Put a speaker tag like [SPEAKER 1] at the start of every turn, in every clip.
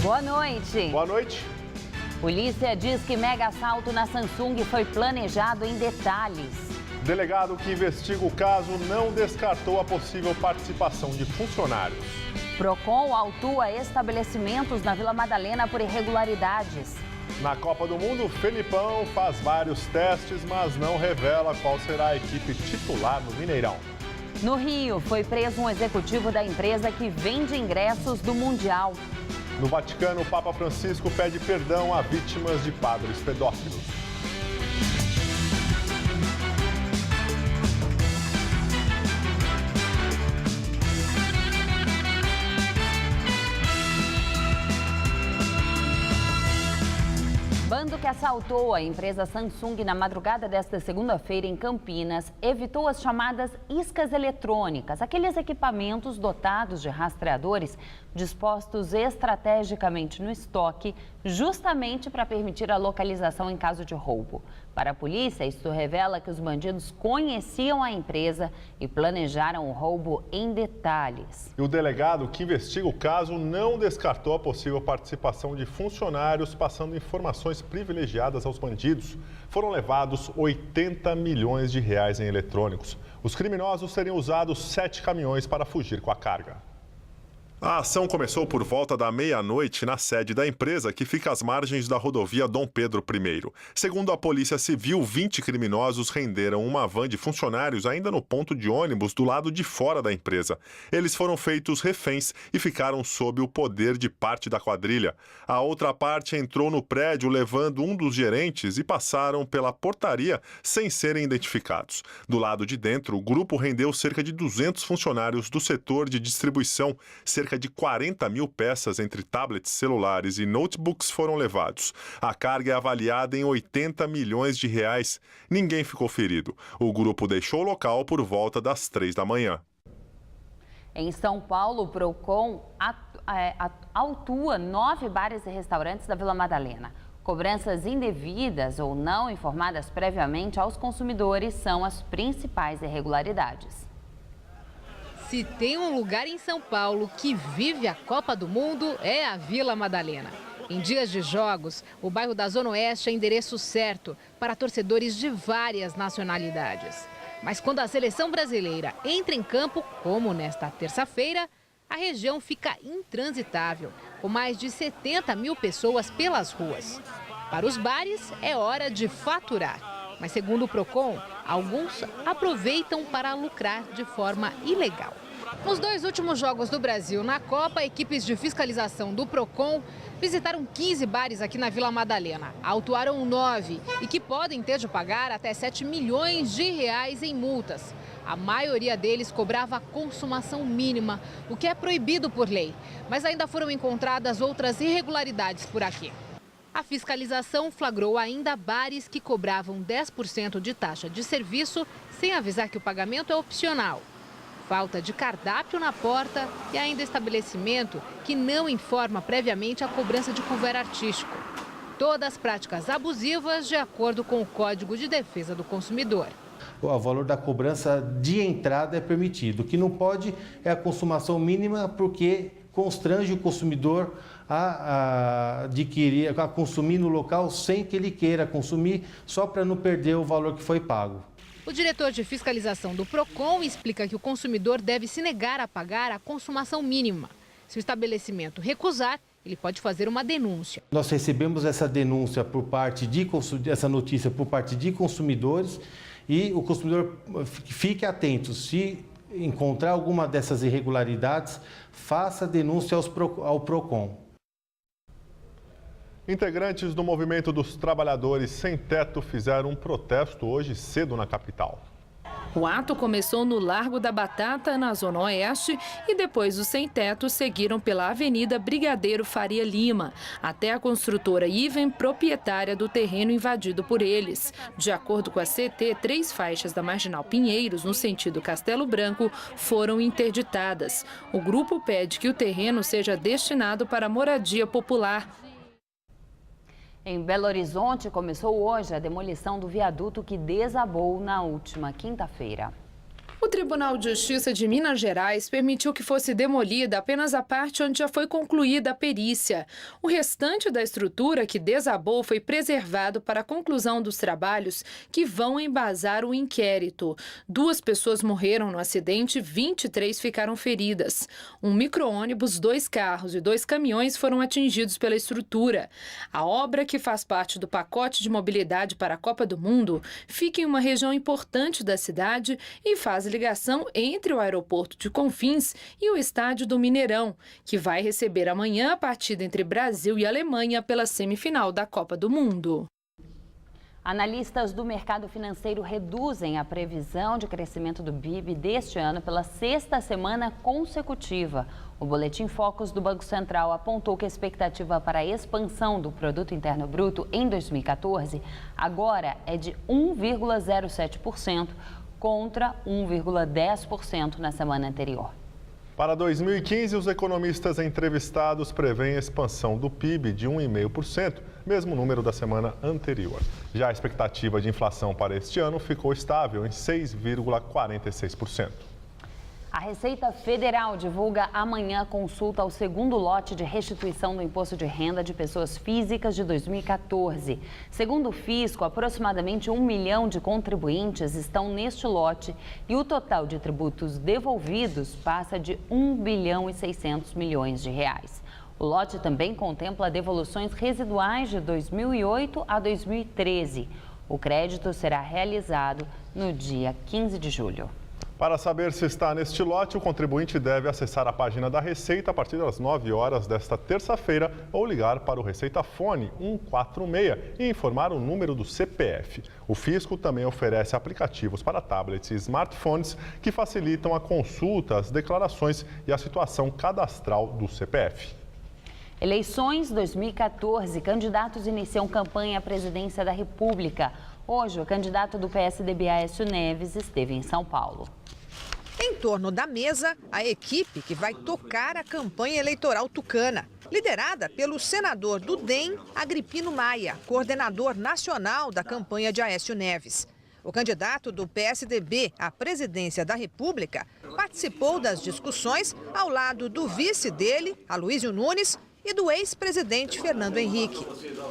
[SPEAKER 1] Boa noite.
[SPEAKER 2] Boa noite.
[SPEAKER 1] Polícia diz que mega assalto na Samsung foi planejado em detalhes.
[SPEAKER 2] O delegado que investiga o caso não descartou a possível participação de funcionários.
[SPEAKER 1] Procon autua estabelecimentos na Vila Madalena por irregularidades.
[SPEAKER 2] Na Copa do Mundo, Felipão faz vários testes, mas não revela qual será a equipe titular no Mineirão.
[SPEAKER 1] No Rio, foi preso um executivo da empresa que vende ingressos do Mundial.
[SPEAKER 2] No Vaticano, o Papa Francisco pede perdão a vítimas de padres pedófilos.
[SPEAKER 1] Bando que assaltou a empresa Samsung na madrugada desta segunda-feira em Campinas evitou as chamadas iscas eletrônicas, aqueles equipamentos dotados de rastreadores dispostos estrategicamente no estoque, justamente para permitir a localização em caso de roubo. Para a polícia, isso revela que os bandidos conheciam a empresa e planejaram o roubo em detalhes.
[SPEAKER 2] E o delegado que investiga o caso não descartou a possível participação de funcionários passando informações privilegiadas aos bandidos. Foram levados 80 milhões de reais em eletrônicos. Os criminosos teriam usado 7 caminhões para fugir com a carga. A ação começou por volta da meia-noite na sede da empresa, que fica às margens da rodovia Dom Pedro I. Segundo a Polícia Civil, 20 criminosos renderam uma van de funcionários ainda no ponto de ônibus do lado de fora da empresa. Eles foram feitos reféns e ficaram sob o poder de parte da quadrilha. A outra parte entrou no prédio levando um dos gerentes e passaram pela portaria sem serem identificados. Do lado de dentro, o grupo rendeu cerca de 200 funcionários do setor de distribuição. Cerca de 40 mil peças entre tablets, celulares e notebooks foram levados. A carga é avaliada em 80 milhões de reais. Ninguém ficou ferido. O grupo deixou o local por volta das 3 da manhã.
[SPEAKER 1] Em São Paulo, o Procon autua 9 bares e restaurantes da Vila Madalena. Cobranças indevidas ou não informadas previamente aos consumidores são as principais irregularidades.
[SPEAKER 3] Se tem um lugar em São Paulo que vive a Copa do Mundo, é a Vila Madalena. Em dias de jogos, o bairro da Zona Oeste é endereço certo para torcedores de várias nacionalidades. Mas quando a seleção brasileira entra em campo, como nesta terça-feira, a região fica intransitável, com mais de 70 mil pessoas pelas ruas. Para os bares, é hora de faturar. Mas, segundo o Procon, alguns aproveitam para lucrar de forma ilegal. Nos 2 últimos jogos do Brasil na Copa, equipes de fiscalização do Procon visitaram 15 bares aqui na Vila Madalena. Autuaram 9 e que podem ter de pagar até 7 milhões de reais em multas. A maioria deles cobrava a consumação mínima, o que é proibido por lei. Mas ainda foram encontradas outras irregularidades por aqui. A fiscalização flagrou ainda bares que cobravam 10% de taxa de serviço sem avisar que o pagamento é opcional. Falta de cardápio na porta e ainda estabelecimento que não informa previamente a cobrança de couvert artístico. Todas práticas abusivas de acordo com o Código de Defesa do Consumidor.
[SPEAKER 4] O valor da cobrança de entrada é permitido. O que não pode é a consumação mínima, porque constrange o consumidor a consumir no local sem que ele queira consumir, só para não perder o valor que foi pago.
[SPEAKER 3] O diretor de fiscalização do Procon explica que o consumidor deve se negar a pagar a consumação mínima. Se o estabelecimento recusar, ele pode fazer uma denúncia.
[SPEAKER 4] Nós recebemos essa denúncia essa notícia por parte de consumidores, e o consumidor fique atento. Se encontrar alguma dessas irregularidades, faça denúncia ao Procon.
[SPEAKER 2] Integrantes do Movimento dos Trabalhadores Sem Teto fizeram um protesto hoje cedo na capital.
[SPEAKER 5] O ato começou no Largo da Batata, na Zona Oeste, e depois os sem-teto seguiram pela Avenida Brigadeiro Faria Lima, até a construtora Iven, proprietária do terreno invadido por eles. De acordo com a CT, 3 faixas da Marginal Pinheiros, no sentido Castelo Branco, foram interditadas. O grupo pede que o terreno seja destinado para moradia popular.
[SPEAKER 1] Em Belo Horizonte, começou hoje a demolição do viaduto que desabou na última quinta-feira.
[SPEAKER 5] O Tribunal de Justiça de Minas Gerais permitiu que fosse demolida apenas a parte onde já foi concluída a perícia. O restante da estrutura que desabou foi preservado para a conclusão dos trabalhos que vão embasar o inquérito. 2 pessoas morreram no acidente e 23 ficaram feridas. Um micro-ônibus, 2 carros e 2 caminhões foram atingidos pela estrutura. A obra, que faz parte do pacote de mobilidade para a Copa do Mundo, fica em uma região importante da cidade e faz ligação entre o aeroporto de Confins e o estádio do Mineirão, que vai receber amanhã a partida entre Brasil e Alemanha pela semifinal da Copa do Mundo.
[SPEAKER 1] Analistas do mercado financeiro reduzem a previsão de crescimento do PIB deste ano pela 6ª semana consecutiva. O Boletim Focus do Banco Central apontou que a expectativa para a expansão do Produto Interno Bruto em 2014 agora é de 1,07%, contra 1,10% na semana anterior.
[SPEAKER 2] Para 2015, os economistas entrevistados prevêem expansão do PIB de 1,5%, mesmo número da semana anterior. Já a expectativa de inflação para este ano ficou estável em 6,46%. A
[SPEAKER 1] Receita Federal divulga amanhã consulta ao segundo lote de restituição do Imposto de Renda de Pessoas Físicas de 2014. Segundo o fisco, aproximadamente 1 milhão de contribuintes estão neste lote e o total de tributos devolvidos passa de 1 bilhão e 600 milhões de reais. O lote também contempla devoluções residuais de 2008 a 2013. O crédito será realizado no dia 15 de julho.
[SPEAKER 2] Para saber se está neste lote, o contribuinte deve acessar a página da Receita a partir das 9 horas desta terça-feira ou ligar para o Receita Fone 146 e informar o número do CPF. O fisco também oferece aplicativos para tablets e smartphones que facilitam a consulta, as declarações e a situação cadastral do CPF.
[SPEAKER 1] Eleições 2014. Candidatos iniciam campanha à presidência da República. Hoje, o candidato do PSDB, Aécio Neves, esteve em São Paulo.
[SPEAKER 6] Em torno da mesa, a equipe que vai tocar a campanha eleitoral tucana, liderada pelo senador do DEM, Agripino Maia, coordenador nacional da campanha de Aécio Neves. O candidato do PSDB à presidência da República participou das discussões ao lado do vice dele, Aloysio Nunes, e do ex-presidente Fernando Henrique.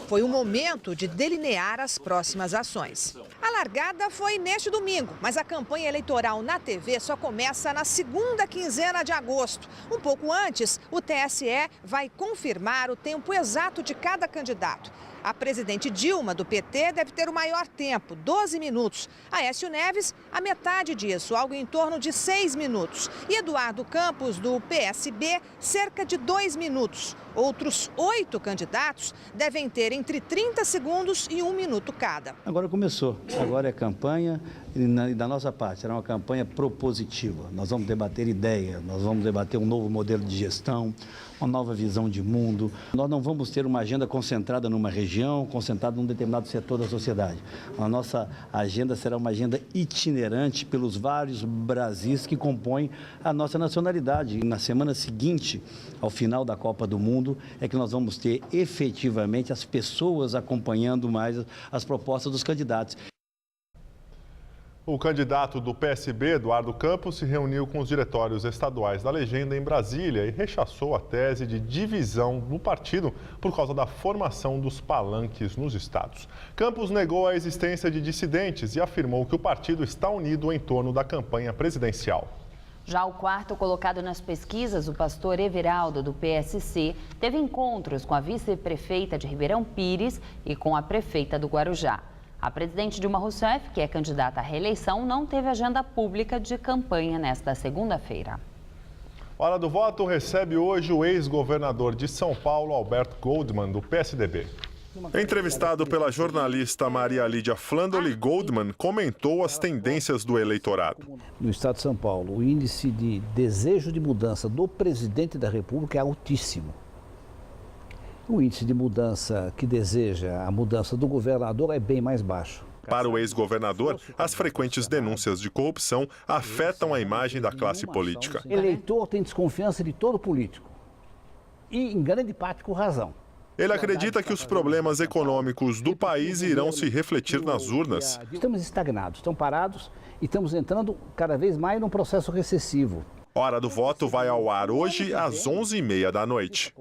[SPEAKER 6] Foi um momento de delinear as próximas ações. A largada foi neste domingo, mas a campanha eleitoral na TV só começa na segunda quinzena de agosto. Um pouco antes, o TSE vai confirmar o tempo exato de cada candidato. A presidente Dilma, do PT, deve ter o maior tempo, 12 minutos. Aécio Neves, a metade disso, algo em torno de 6 minutos. E Eduardo Campos, do PSB, cerca de 2 minutos. Outros 8 candidatos devem ter entre 30 segundos e 1 minuto cada.
[SPEAKER 7] Agora começou. Agora é campanha e da nossa parte será uma campanha propositiva. Nós vamos debater ideias, nós vamos debater um novo modelo de gestão, uma nova visão de mundo. Nós não vamos ter uma agenda concentrada numa região, concentrada num determinado setor da sociedade. A nossa agenda será uma agenda itinerante pelos vários Brasis que compõem a nossa nacionalidade. E na semana seguinte, ao final da Copa do Mundo, é que nós vamos ter efetivamente as pessoas acompanhando mais as propostas dos candidatos.
[SPEAKER 2] O candidato do PSB, Eduardo Campos, se reuniu com os diretórios estaduais da legenda em Brasília e rechaçou a tese de divisão do partido por causa da formação dos palanques nos estados. Campos negou a existência de dissidentes e afirmou que o partido está unido em torno da campanha presidencial.
[SPEAKER 1] Já o quarto colocado nas pesquisas, o pastor Everaldo, do PSC, teve encontros com a vice-prefeita de Ribeirão Pires e com a prefeita do Guarujá. A presidente Dilma Rousseff, que é candidata à reeleição, não teve agenda pública de campanha nesta segunda-feira.
[SPEAKER 2] Hora do Voto recebe hoje o ex-governador de São Paulo, Alberto Goldman, do PSDB. Entrevistado pela jornalista Maria Lídia Flandoli, Goldman comentou as tendências do eleitorado.
[SPEAKER 8] No estado de São Paulo, o índice de desejo de mudança do presidente da República é altíssimo. O índice de mudança que deseja a mudança do governador é bem mais baixo.
[SPEAKER 2] Para o ex-governador, as frequentes denúncias de corrupção afetam a imagem da classe política.
[SPEAKER 8] O eleitor tem desconfiança de todo político e, em grande parte, com razão.
[SPEAKER 2] Ele acredita que os problemas econômicos do país irão se refletir nas urnas.
[SPEAKER 8] Estamos estagnados, estamos parados e estamos entrando cada vez mais num processo recessivo.
[SPEAKER 2] Hora do voto vai ao ar hoje às 11h30 da noite.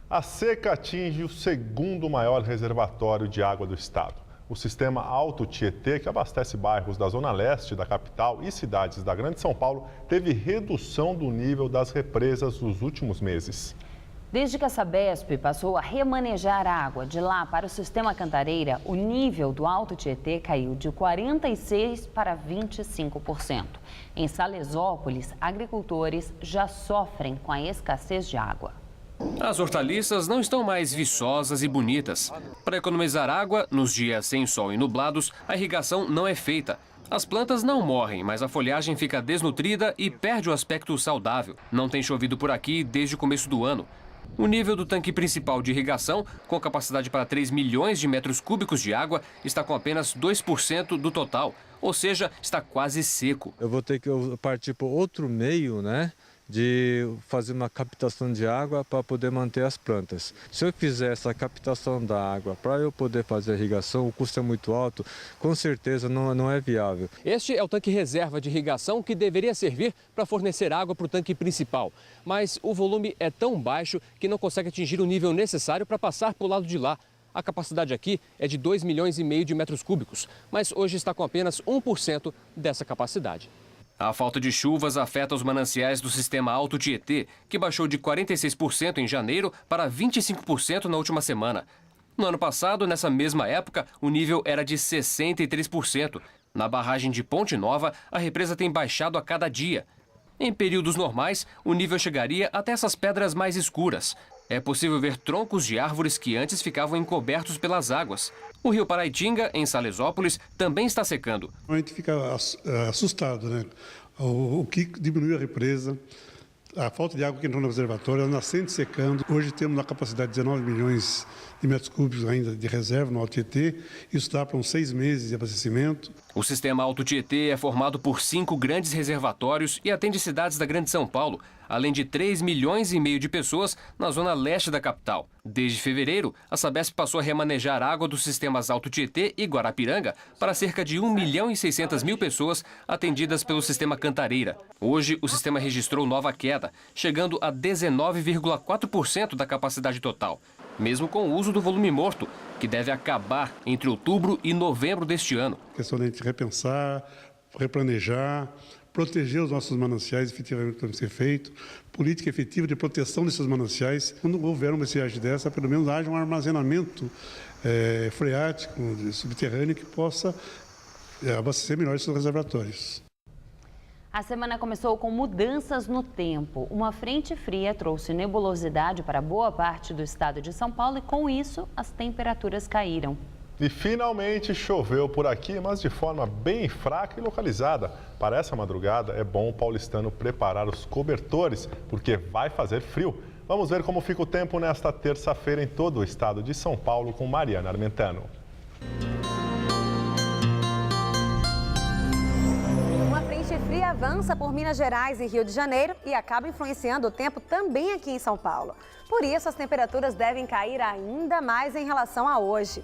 [SPEAKER 2] A seca atinge o segundo maior reservatório de água do estado. O sistema Alto Tietê, que abastece bairros da zona leste da capital e cidades da Grande São Paulo, teve redução do nível das represas nos últimos meses.
[SPEAKER 1] Desde que a Sabesp passou a remanejar água de lá para o sistema Cantareira, o nível do Alto Tietê caiu de 46% para 25%. Em Salesópolis, agricultores já sofrem com a escassez de água.
[SPEAKER 9] As hortaliças não estão mais viçosas e bonitas. Para economizar água, nos dias sem sol e nublados, a irrigação não é feita. As plantas não morrem, mas a folhagem fica desnutrida e perde o aspecto saudável. Não tem chovido por aqui desde o começo do ano. O nível do tanque principal de irrigação, com capacidade para 3 milhões de metros cúbicos de água, está com apenas 2% do total, ou seja, está quase seco.
[SPEAKER 10] Eu vou ter que partir para outro meio, de fazer uma captação de água para poder manter as plantas. Se eu fizer essa captação da água para eu poder fazer a irrigação, o custo é muito alto, com certeza não é viável.
[SPEAKER 9] Este é o tanque reserva de irrigação que deveria servir para fornecer água para o tanque principal. Mas o volume é tão baixo que não consegue atingir o nível necessário para passar para o lado de lá. A capacidade aqui é de 2,5 milhões de metros cúbicos, mas hoje está com apenas 1% dessa capacidade. A falta de chuvas afeta os mananciais do sistema Alto Tietê, que baixou de 46% em janeiro para 25% na última semana. No ano passado, nessa mesma época, o nível era de 63%. Na barragem de Ponte Nova, a represa tem baixado a cada dia. Em períodos normais, o nível chegaria até essas pedras mais escuras. É possível ver troncos de árvores que antes ficavam encobertos pelas águas. O rio Paraitinga, em Salesópolis, também está secando.
[SPEAKER 11] A gente fica assustado, O que diminuiu a represa, a falta de água que entrou no reservatório, a nascente secando. Hoje temos uma capacidade de 19 milhões de metros cúbicos ainda de reserva no Alto Tietê. Isso dá para uns 6 meses de abastecimento.
[SPEAKER 9] O sistema Alto Tietê é formado por 5 grandes reservatórios e atende cidades da Grande São Paulo, além de 3,5 milhões de pessoas na zona leste da capital. Desde fevereiro, a Sabesp passou a remanejar água dos sistemas Alto Tietê e Guarapiranga para cerca de 1.600.000 pessoas atendidas pelo sistema Cantareira. Hoje, o sistema registrou nova queda, chegando a 19,4% da capacidade total, mesmo com o uso do volume morto, que deve acabar entre outubro e novembro deste ano.
[SPEAKER 11] A questão de a gente repensar, replanejar, proteger os nossos mananciais efetivamente tem que ser feito, política efetiva de proteção desses mananciais. Quando houver uma estiagem dessa, pelo menos haja um armazenamento freático, subterrâneo, que possa abastecer melhor esses reservatórios.
[SPEAKER 1] A semana começou com mudanças no tempo. Uma frente fria trouxe nebulosidade para boa parte do estado de São Paulo e, com isso, as temperaturas caíram.
[SPEAKER 2] E finalmente choveu por aqui, mas de forma bem fraca e localizada. Para essa madrugada, é bom o paulistano preparar os cobertores, porque vai fazer frio. Vamos ver como fica o tempo nesta terça-feira em todo o estado de São Paulo com Mariana Armentano.
[SPEAKER 12] Uma frente fria avança por Minas Gerais e Rio de Janeiro e acaba influenciando o tempo também aqui em São Paulo. Por isso, as temperaturas devem cair ainda mais em relação a hoje.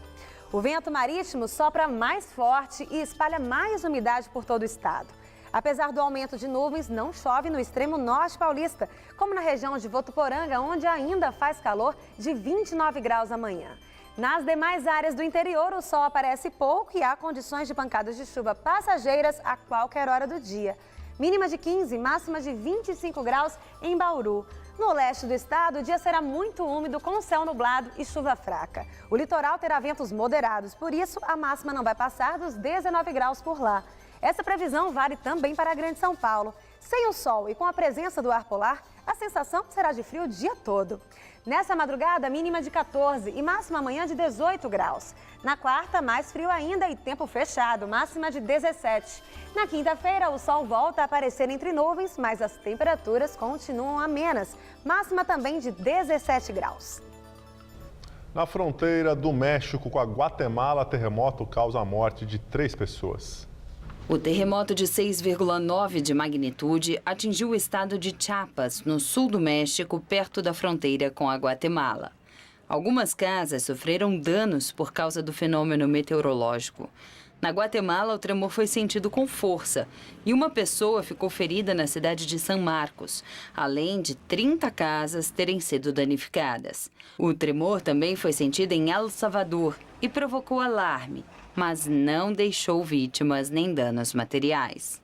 [SPEAKER 12] O vento marítimo sopra mais forte e espalha mais umidade por todo o estado. Apesar do aumento de nuvens, não chove no extremo norte paulista, como na região de Votuporanga, onde ainda faz calor de 29 graus amanhã. Nas demais áreas do interior, o sol aparece pouco e há condições de pancadas de chuva passageiras a qualquer hora do dia. Mínima de 15, máxima de 25 graus em Bauru. No leste do estado, o dia será muito úmido, com céu nublado e chuva fraca. O litoral terá ventos moderados, por isso a máxima não vai passar dos 19 graus por lá. Essa previsão vale também para a Grande São Paulo. Sem o sol e com a presença do ar polar, a sensação será de frio o dia todo. Nessa madrugada, mínima de 14 e máxima amanhã de 18 graus. Na quarta, mais frio ainda e tempo fechado, máxima de 17. Na quinta-feira, o sol volta a aparecer entre nuvens, mas as temperaturas continuam amenas, máxima também de 17 graus.
[SPEAKER 2] Na fronteira do México com a Guatemala, terremoto causa a morte de 3 pessoas.
[SPEAKER 13] O terremoto de 6,9 de magnitude atingiu o estado de Chiapas, no sul do México, perto da fronteira com a Guatemala. Algumas casas sofreram danos por causa do fenômeno meteorológico. Na Guatemala, o tremor foi sentido com força e uma pessoa ficou ferida na cidade de San Marcos, além de 30 casas terem sido danificadas. O tremor também foi sentido em El Salvador e provocou alarme, mas não deixou vítimas nem danos materiais.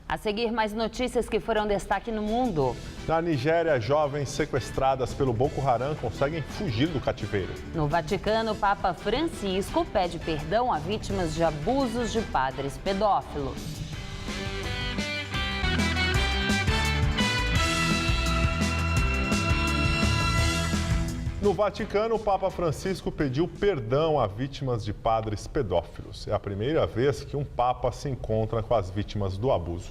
[SPEAKER 1] A seguir, mais notícias que foram destaque no mundo.
[SPEAKER 2] Na Nigéria, jovens sequestradas pelo Boko Haram conseguem fugir do cativeiro.
[SPEAKER 1] No Vaticano, o Papa Francisco pede perdão a vítimas de abusos de padres pedófilos.
[SPEAKER 2] No Vaticano, o Papa Francisco pediu perdão a vítimas de padres pedófilos. É a primeira vez que um Papa se encontra com as vítimas do abuso.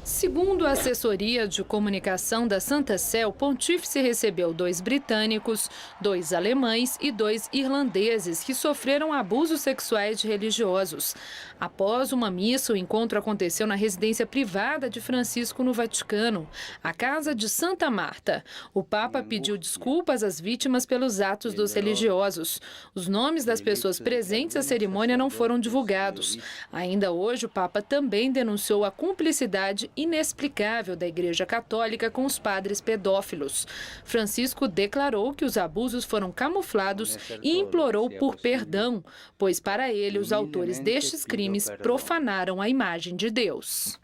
[SPEAKER 5] Segundo a assessoria de comunicação da Santa Sé, o pontífice recebeu 2 britânicos, 2 alemães e 2 irlandeses que sofreram abusos sexuais de religiosos. Após uma missa, o encontro aconteceu na residência privada de Francisco no Vaticano, a Casa de Santa Marta. O Papa pediu desculpas às vítimas pelos atos dos religiosos. Os nomes das pessoas presentes à cerimônia não foram divulgados. Ainda hoje, o Papa também denunciou a cumplicidade inexplicável da Igreja Católica com os padres pedófilos. Francisco declarou que os abusos foram camuflados e implorou por perdão, pois para ele os autores destes crimes profanaram a imagem de Deus.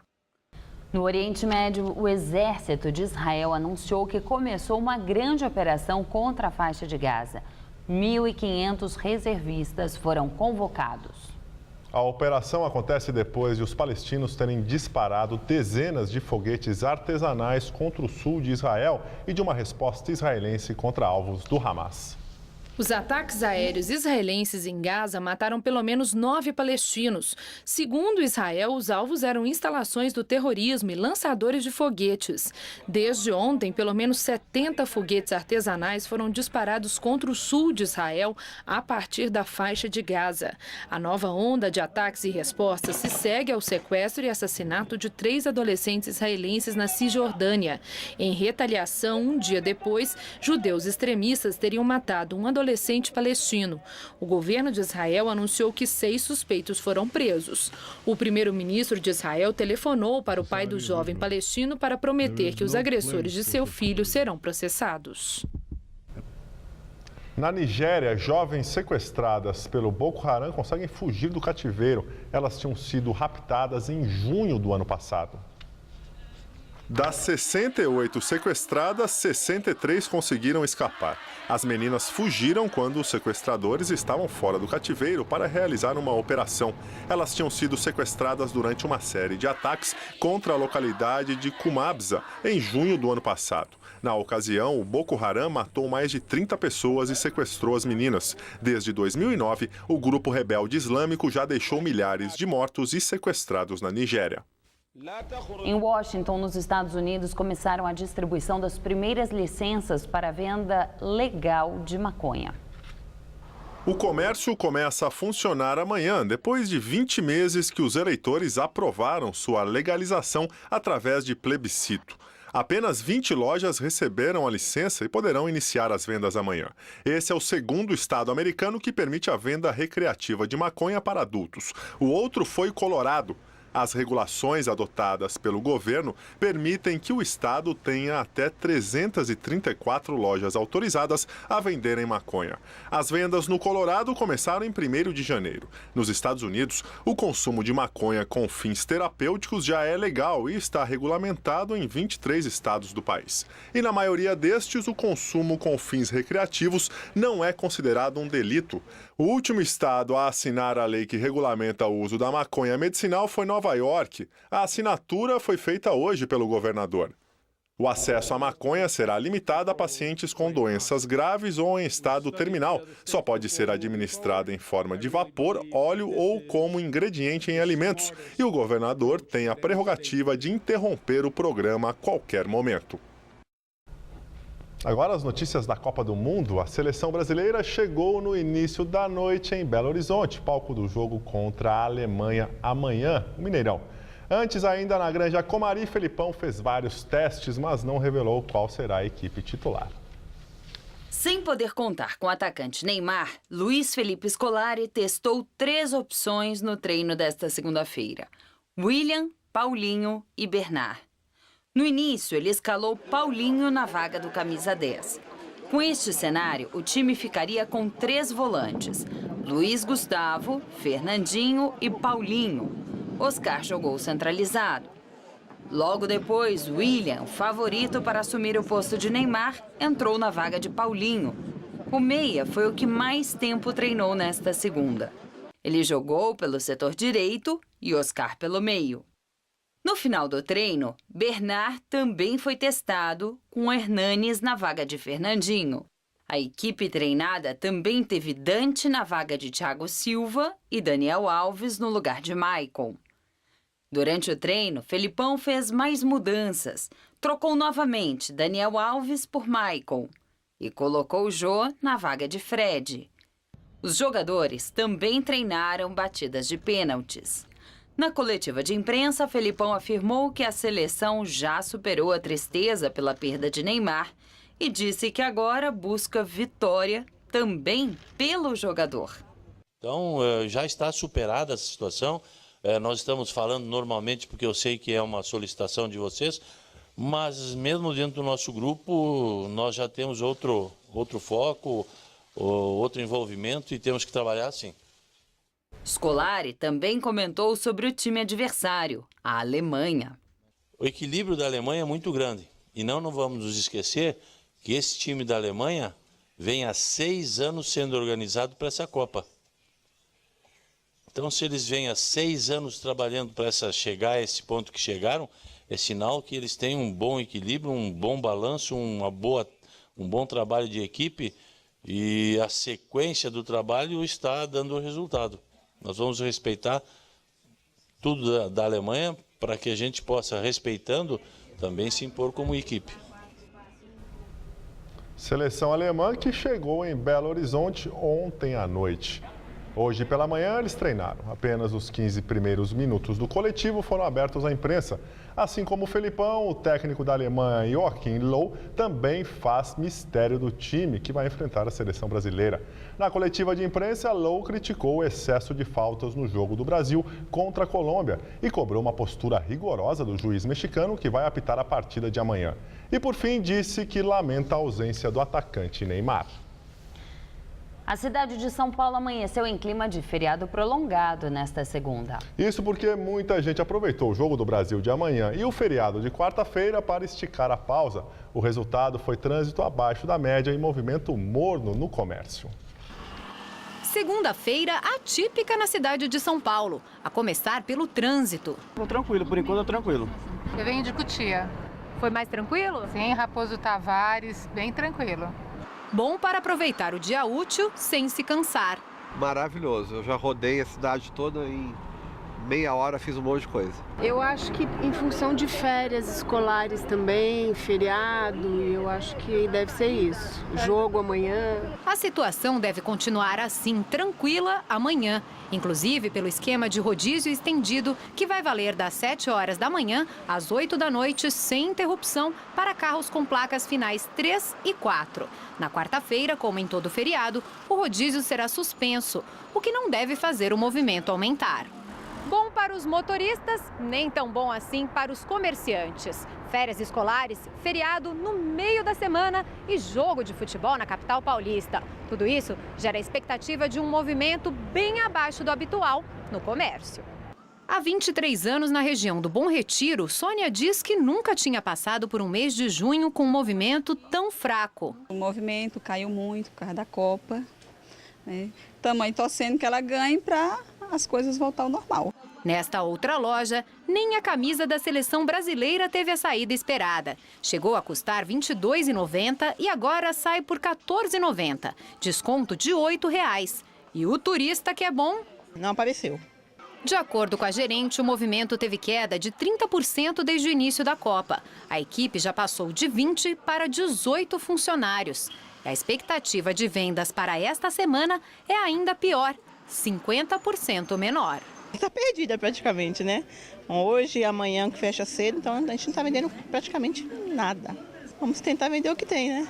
[SPEAKER 1] No Oriente Médio, o exército de Israel anunciou que começou uma grande operação contra a faixa de Gaza. 1.500 reservistas foram convocados.
[SPEAKER 2] A operação acontece depois de os palestinos terem disparado dezenas de foguetes artesanais contra o sul de Israel e de uma resposta israelense contra alvos do Hamas.
[SPEAKER 5] Os ataques aéreos israelenses em Gaza mataram pelo menos 9 palestinos. Segundo Israel, os alvos eram instalações do terrorismo e lançadores de foguetes. Desde ontem, pelo menos 70 foguetes artesanais foram disparados contra o sul de Israel a partir da faixa de Gaza. A nova onda de ataques e respostas se segue ao sequestro e assassinato de 3 adolescentes israelenses na Cisjordânia. Em retaliação, um dia depois, judeus extremistas teriam matado um adolescente palestino. O governo de Israel anunciou que 6 suspeitos foram presos. O primeiro-ministro de Israel telefonou para o pai do jovem palestino para prometer que os agressores de seu filho serão processados.
[SPEAKER 2] Na Nigéria, jovens sequestradas pelo Boko Haram conseguem fugir do cativeiro. Elas tinham sido raptadas em junho do ano passado. Das 68 sequestradas, 63 conseguiram escapar. As meninas fugiram quando os sequestradores estavam fora do cativeiro para realizar uma operação. Elas tinham sido sequestradas durante uma série de ataques contra a localidade de Kumabza, em junho do ano passado. Na ocasião, o Boko Haram matou mais de 30 pessoas e sequestrou as meninas. Desde 2009, o grupo rebelde islâmico já deixou milhares de mortos e sequestrados na Nigéria.
[SPEAKER 1] Em Washington, nos Estados Unidos, começaram a distribuição das primeiras licenças para a venda legal de maconha.
[SPEAKER 2] O comércio começa a funcionar amanhã, depois de 20 meses que os eleitores aprovaram sua legalização através de plebiscito. Apenas 20 lojas receberam a licença e poderão iniciar as vendas amanhã. Esse é o segundo estado americano que permite a venda recreativa de maconha para adultos. O outro foi Colorado. As regulações adotadas pelo governo permitem que o estado tenha até 334 lojas autorizadas a venderem maconha. As vendas no Colorado começaram em 1º de janeiro. Nos Estados Unidos, o consumo de maconha com fins terapêuticos já é legal e está regulamentado em 23 estados do país. E na maioria destes, o consumo com fins recreativos não é considerado um delito. O último estado a assinar a lei que regulamenta o uso da maconha medicinal foi Nova York. A assinatura foi feita hoje pelo governador. O acesso à maconha será limitado a pacientes com doenças graves ou em estado terminal. Só pode ser administrada em forma de vapor, óleo ou como ingrediente em alimentos. E o governador tem a prerrogativa de interromper o programa a qualquer momento. Agora as notícias da Copa do Mundo. A seleção brasileira chegou no início da noite em Belo Horizonte, palco do jogo contra a Alemanha amanhã, no Mineirão. Antes ainda na Granja Comari, Felipão fez vários testes, mas não revelou qual será a equipe titular.
[SPEAKER 13] Sem poder contar com o atacante Neymar, Luiz Felipe Scolari testou 3 opções no treino desta segunda-feira: William, Paulinho e Bernard. No início, ele escalou Paulinho na vaga do camisa 10. Com este cenário, o time ficaria com 3 volantes: Luiz Gustavo, Fernandinho e Paulinho. Oscar jogou centralizado. Logo depois, William, favorito para assumir o posto de Neymar, entrou na vaga de Paulinho. O meia foi o que mais tempo treinou nesta segunda. Ele jogou pelo setor direito e Oscar pelo meio. No final do treino, Bernard também foi testado, com Hernanes na vaga de Fernandinho. A equipe treinada também teve Dante na vaga de Thiago Silva e Daniel Alves no lugar de Maicon. Durante o treino, Felipão fez mais mudanças. Trocou novamente Daniel Alves por Maicon e colocou Jô na vaga de Fred. Os jogadores também treinaram batidas de pênaltis. Na coletiva de imprensa, Felipão afirmou que a seleção já superou a tristeza pela perda de Neymar e disse que agora busca vitória também pelo jogador.
[SPEAKER 14] Então, já está superada essa situação. Nós estamos falando normalmente porque eu sei que é uma solicitação de vocês, mas mesmo dentro do nosso grupo nós já temos outro foco, outro envolvimento e temos que trabalhar assim.
[SPEAKER 13] Scolari também comentou sobre o time adversário, a Alemanha.
[SPEAKER 14] O equilíbrio da Alemanha é muito grande e não vamos nos esquecer que esse time da Alemanha vem há 6 anos sendo organizado para essa Copa. Então, se eles vêm há 6 anos trabalhando para chegar a esse ponto que chegaram, é sinal que eles têm um bom equilíbrio, um bom balanço, um bom trabalho de equipe e a sequência do trabalho está dando resultado. Nós vamos respeitar tudo da Alemanha para que a gente possa, respeitando, também se impor como equipe.
[SPEAKER 2] Seleção alemã que chegou em Belo Horizonte ontem à noite. Hoje pela manhã eles treinaram. Apenas os 15 primeiros minutos do coletivo foram abertos à imprensa. Assim como o Felipão, o técnico da Alemanha, Joachim Löw, também faz mistério do time que vai enfrentar a seleção brasileira. Na coletiva de imprensa, Löw criticou o excesso de faltas no jogo do Brasil contra a Colômbia e cobrou uma postura rigorosa do juiz mexicano que vai apitar a partida de amanhã. E por fim disse que lamenta a ausência do atacante Neymar.
[SPEAKER 1] A cidade de São Paulo amanheceu em clima de feriado prolongado nesta segunda.
[SPEAKER 2] Isso porque muita gente aproveitou o Jogo do Brasil de amanhã e o feriado de quarta-feira para esticar a pausa. O resultado foi trânsito abaixo da média e movimento morno no comércio.
[SPEAKER 15] Segunda-feira atípica na cidade de São Paulo, a começar pelo trânsito.
[SPEAKER 16] Tranquilo, por enquanto é tranquilo.
[SPEAKER 17] Eu venho de Cotia.
[SPEAKER 15] Foi mais tranquilo?
[SPEAKER 17] Sim, Raposo Tavares, bem tranquilo.
[SPEAKER 15] Bom para aproveitar o dia útil sem se cansar.
[SPEAKER 18] Maravilhoso. Eu já rodei a cidade toda em meia hora, fiz um monte de coisa.
[SPEAKER 19] Eu acho que em função de férias escolares também, feriado, eu acho que deve ser isso. Jogo amanhã.
[SPEAKER 15] A situação deve continuar assim, tranquila, amanhã. Inclusive pelo esquema de rodízio estendido, que vai valer das 7 horas da manhã às 8 da noite, sem interrupção, para carros com placas finais 3 e 4. Na quarta-feira, como em todo feriado, o rodízio será suspenso, o que não deve fazer o movimento aumentar.
[SPEAKER 3] Bom para os motoristas, nem tão bom assim para os comerciantes. Férias escolares, feriado no meio da semana e jogo de futebol na capital paulista. Tudo isso gera a expectativa de um movimento bem abaixo do habitual no comércio.
[SPEAKER 15] Há 23 anos na região do Bom Retiro, Sônia diz que nunca tinha passado por um mês de junho com um movimento tão fraco.
[SPEAKER 20] O movimento caiu muito por causa da Copa. Estamos aí torcendo que ela ganhe para as coisas voltar ao normal.
[SPEAKER 15] Nesta outra loja, nem a camisa da seleção brasileira teve a saída esperada. Chegou a custar R$ 22,90 e agora sai por R$ 14,90. Desconto de R$ 8,00. E o turista que é bom?
[SPEAKER 20] Não apareceu.
[SPEAKER 15] De acordo com a gerente, o movimento teve queda de 30% desde o início da Copa. A equipe já passou de 20 para 18 funcionários. A expectativa de vendas para esta semana é ainda pior, 50% menor.
[SPEAKER 20] Está perdida praticamente, né? Hoje e amanhã que fecha cedo, então a gente não está vendendo praticamente nada. Vamos tentar vender o que tem, né?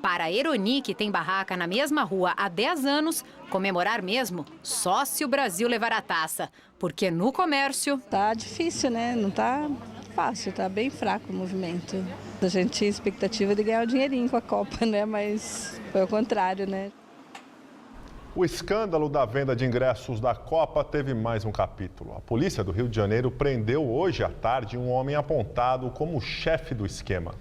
[SPEAKER 15] Para a Eroni, que tem barraca na mesma rua há 10 anos, comemorar mesmo só se o Brasil levar a taça. Porque no comércio...
[SPEAKER 20] Tá difícil, né? Não tá fácil, tá bem fraco o movimento. A gente tinha expectativa de ganhar um dinheirinho com a Copa, né? Mas foi o contrário, né?
[SPEAKER 2] O escândalo da venda de ingressos da Copa teve mais um capítulo. A polícia do Rio de Janeiro prendeu hoje à tarde um homem apontado como chefe do esquema.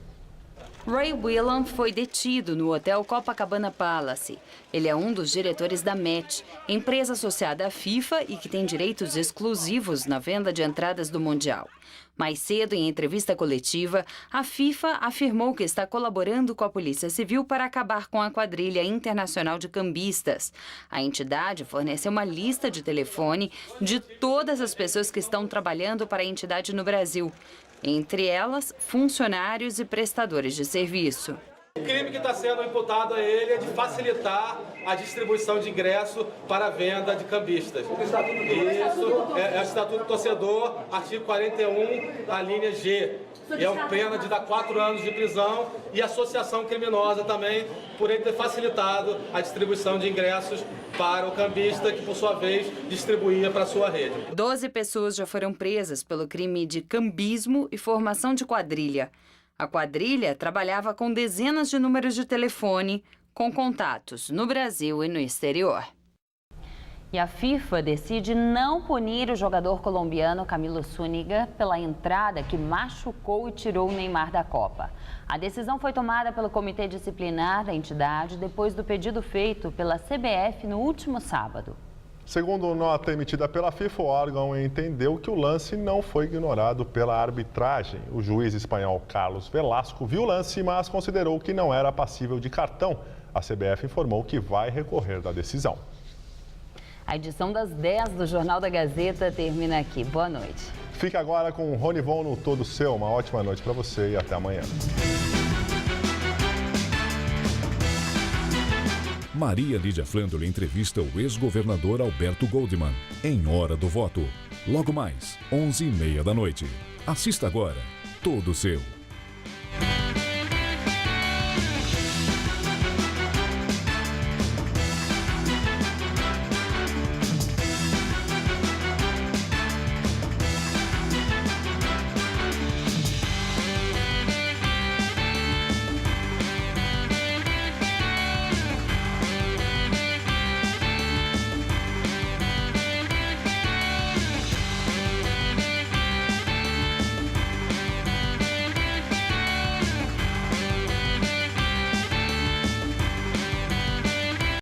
[SPEAKER 13] Ray Whelan foi detido no Hotel Copacabana Palace. Ele é um dos diretores da Met, empresa associada à FIFA e que tem direitos exclusivos na venda de entradas do Mundial. Mais cedo, em entrevista coletiva, a FIFA afirmou que está colaborando com a Polícia Civil para acabar com a quadrilha internacional de cambistas. A entidade forneceu uma lista de telefone de todas as pessoas que estão trabalhando para a entidade no Brasil. Entre elas, funcionários e prestadores de serviço.
[SPEAKER 21] O crime que está sendo imputado a ele é de facilitar a distribuição de ingresso para a venda de cambistas. Isso é o Estatuto do Torcedor, artigo 41, a linha G. E é uma pena de dar 4 anos de prisão e associação criminosa também, por ele ter facilitado a distribuição de ingressos para o cambista, que por sua vez distribuía para a sua rede.
[SPEAKER 13] 12 pessoas já foram presas pelo crime de cambismo e formação de quadrilha. A quadrilha trabalhava com dezenas de números de telefone, com contatos no Brasil e no exterior.
[SPEAKER 1] E a FIFA decide não punir o jogador colombiano Camilo Zúñiga pela entrada que machucou e tirou o Neymar da Copa. A decisão foi tomada pelo Comitê Disciplinar da entidade depois do pedido feito pela CBF no último sábado.
[SPEAKER 2] Segundo nota emitida pela FIFA, o órgão entendeu que o lance não foi ignorado pela arbitragem. O juiz espanhol Carlos Velasco viu o lance, mas considerou que não era passível de cartão. A CBF informou que vai recorrer da decisão.
[SPEAKER 1] A edição das 10 do Jornal da Gazeta termina aqui. Boa noite.
[SPEAKER 2] Fique agora com o Ronivon no Todo Seu. Uma ótima noite para você e até amanhã.
[SPEAKER 22] Maria Lídia Flandre entrevista o ex-governador Alberto Goldman em Hora do Voto. Logo mais, 11h30 da noite. Assista agora, Todo Seu.